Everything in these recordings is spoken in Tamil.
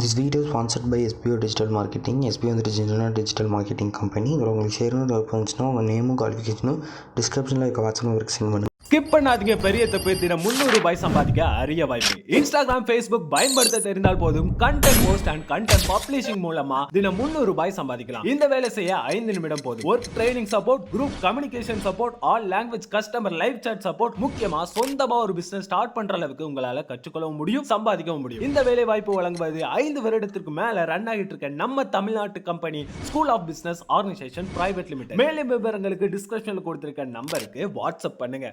This video is sponsored by SBO Digital Marketing. SBO is a digital marketing company. If you share your name and qualification, description like WhatsApp. Skip பண்ணாதீங்க. பெரிய தப்பு. தினம் ₹300 சம்பாதிக்க அரிய வாய்ப்பு. இன்ஸ்டாகிராம், ஃபேஸ்புக் பயன்படுத்த தெரிந்தால் போதும். Content post and content publishing மூலமா தினம் ₹300 சம்பாதிக்கலாம். இந்த வேலை செய்ய 5 நிமிடம் போதும். Work training support, group communication support, all language customer live chat support, முக்கியமா சொந்தமா ஒரு பிசினஸ் ஸ்டார்ட் பண்ற அளவுக்கு உங்களால கற்றுக்கொள்ளவும் முடியும், சம்பாதிக்கவும் முடியும். இந்த வேலை வாய்ப்பு வழங்குவது 5 வருடத்திற்கு மேல ரன் ஆகிட்டு இருக்க நம்ம தமிழ்நாட்டு company school of business organisation private limited. மேலும் விவரங்களுக்கு டிஸ்கிரிப்ஷன்ல கொடுத்திருக்க நம்பருக்கு வாட்ஸ்அப் பண்ணுங்க.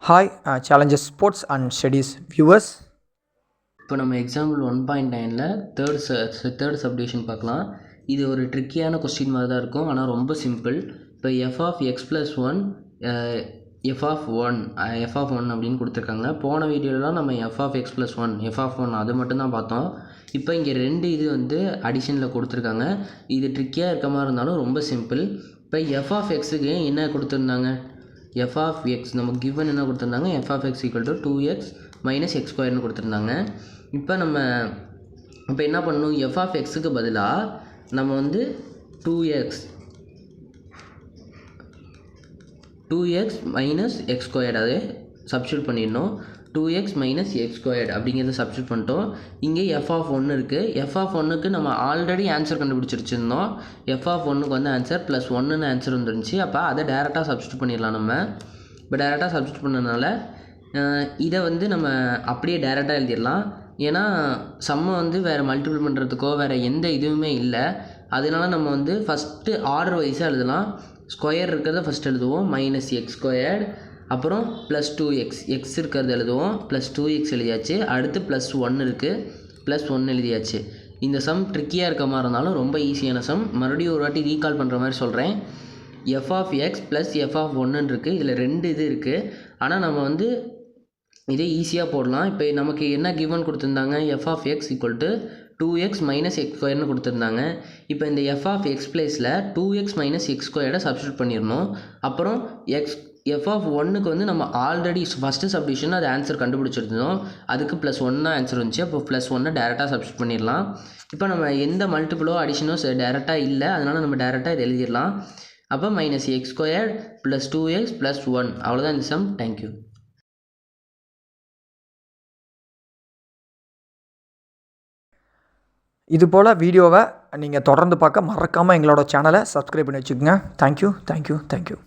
Hi challenges sports and studies viewers. இப்போ நம்ம எக்ஸாம்பிள் 1.9ல் தேர்ட் சப்டிவிஷன் பார்க்கலாம். இது ஒரு ட்ரிக்கியான கொஸ்டின் மாதிரி தான் இருக்கும், ஆனால் ரொம்ப சிம்பிள். இப்போ f of x plus one f of one அப்படின்னு கொடுத்துருக்காங்க. போன வீடியோலாம் நம்ம f of x plus one f of one அது மட்டும்தான் பார்த்தோம். இப்போ இங்கே 2 இது வந்து அடிஷனில் கொடுத்துருக்காங்க. இது ட்ரிக்கியாக இருக்க மாதிரி இருந்தாலும் ரொம்ப சிம்பிள். இப்போ எஃப் ஆஃப் எக்ஸுக்கு என்ன கொடுத்துருந்தாங்க? எஃப் ஆஃப் எக்ஸ் நமக்கு கிவன் என்ன கொடுத்துருந்தாங்க? F of x equal to 2x minus x ஸ்கொயர்னு கொடுத்துருந்தாங்க. இப்போ என்ன பண்ணணும்? எஃப் ஆஃப் எக்ஸுக்கு பதிலாக நம்ம வந்து 2x மைனஸ் எக்ஸ் ஸ்கொயர்டு அதை சப்ஸ்டியூட் பண்ணிடணும். 2x மைனஸ் எக்ஸ் ஸ்கொயர்டு அப்படிங்கிறத சப்ஸ்டியூட் பண்ணிட்டோம். இங்கே எஃப் ஆஃப் ஒன்று இருக்குது. எஃப் ஆஃப் ஒன்றுக்கு நம்ம ஆல்ரெடி ஆன்சர் கண்டுபிடிச்சிருச்சிருந்தோம். எஃப் ஆஃப் ஒன்றுக்கு வந்து ஆன்சர் ப்ளஸ் ஒன்றுன்னு ஆன்சர் வந்துருந்துச்சு. அப்போ அதை டேரெக்டாக சப்ஸ்டியூட் பண்ணிடலாம். நம்ம இப்போ டேரெக்டாக சப்ஸ்டியூட் பண்ணனால இதை வந்து நம்ம அப்படியே டேரெக்டாக எழுதிடலாம். ஏன்னா சம்மை வந்து வேறு மல்டிபிள் பண்ணுறதுக்கோ வேறு எந்த இதுவுமே இல்லை. அதனால நம்ம வந்து ஃபஸ்ட்டு ஆர்டர் வைஸாக எழுதலாம். ஸ்கொயர் இருக்கிறத ஃபஸ்ட் எழுதுவோம், மைனஸ் எக்ஸ் ஸ்கொயர்டு, அப்புறம் ப்ளஸ் 2x எக்ஸ் இருக்கிறது எழுதுவோம், ப்ளஸ் 2x எழுதியாச்சு. அடுத்து ப்ளஸ் 1 இருக்குது, ப்ளஸ் 1 எழுதியாச்சு. இந்த சம் ட்ரிக்கியாக இருக்க மாதிரி இருந்தாலும் ரொம்ப ஈஸியான சம். மறுபடியும் ஒரு வாட்டி ரீகால் பண்ணுற மாதிரி சொல்கிறேன். F of x plus f of ஒன்றுன்னு இருக்குது. இதில் 2 இது இருக்குது. ஆனால் நம்ம வந்து இதே ஈஸியாக போடலாம். இப்போ நமக்கு என்ன கிவன் கொடுத்துருந்தாங்க? F of x equal to 2x minus x ஸ்கொயர்னு கொடுத்துருந்தாங்க. இப்போ இந்த எஃப் ஆஃப் எக்ஸ் பிளேஸில் 2x மைனஸ் எக்ஸ் ஸ்கொயர்டை சப்ஸ்டியூட் பண்ணிடணும். அப்புறம் எஃப் ஆஃப் ஒன்றுக்கு வந்து நம்ம ஆல்ரெடி ஃபஸ்ட்டு சப்டிவிஷன் அது ஆன்சர் கண்டுபிடிச்சிருந்தோம். அதுக்கு ப்ளஸ் 1 தான் ஆன்சர் வந்துச்சு. அப்போ ப்ளஸ் 1 டேரெக்டாக சப்ஸ்டியூட் பண்ணிடலாம். இப்போ நம்ம எந்த மல்டிபிளோ அடிஷனோ டேரெக்டாக இல்லை, அதனால் நம்ம டேரெக்டாக இது எழுதிடலாம். அப்போ minus X square plus 2x plus 1 அவ்வளோதான் இந்த சம். தேங்க்யூ. இது போல் வீடியோவை நீங்கள் தொடர்ந்து பார்க்க மறக்காமல் எங்களோட சேனலை சப்ஸ்கிரைப் பண்ணி வச்சுக்கோங்க. தேங்க்யூ.